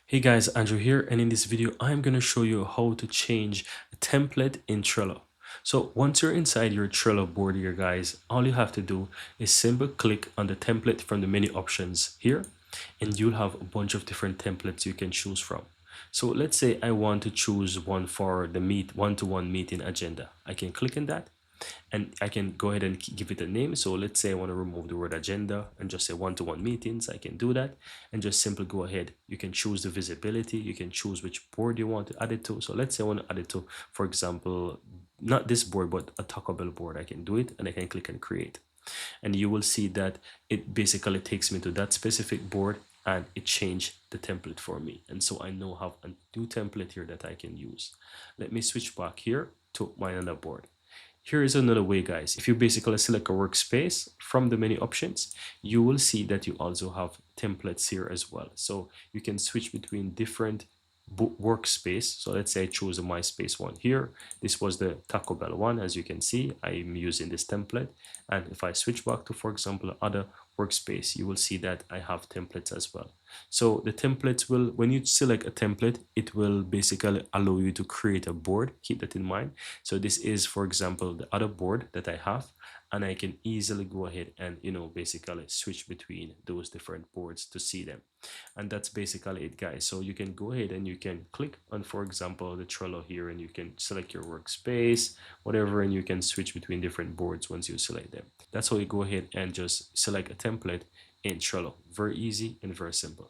Hey guys, Andrew here, and in this video I'm going to show you how to change a template in Trello. So once you're inside your Trello board here guys, all you have to do is simply click on the template from the menu options here, and you'll have a bunch of different templates you can choose from. So let's say I want to choose one for the one-to-one meeting agenda. I can click on that and I can go ahead and give it a name. So let's say I want to remove the word agenda and just say one-to-one meetings. I can do that and just simply go ahead. You can choose the visibility. You can choose which board you want to add it to. So let's say I want to add it to, for example, not this board, but a Taco Bell board. I can do it and I can click and create. And you will see that it basically takes me to that specific board and it changed the template for me. And so I now have a new template here that I can use. Let me switch back here to my other board. Here is another way, guys. If you basically select a workspace from the menu options, you will see that you also have templates here as well. So you can switch between different workspace. So let's say I choose a MySpace one here. This was the Taco Bell one. As you can see, I'm using this template. And if I switch back to, for example, other workspace, you will see that I have templates as well. So the templates will, when you select a template, it will basically allow you to create a board. Keep that in mind. So this is, for example, the other board that I have, and I can easily go ahead and, basically switch between those different boards to see them. And that's basically it, guys. So you can go ahead and you can click on, for example, the Trello here, and you can select your workspace, whatever, and you can switch between different boards once you select them. That's how you go ahead and just select a template in Trello. Very easy and very simple.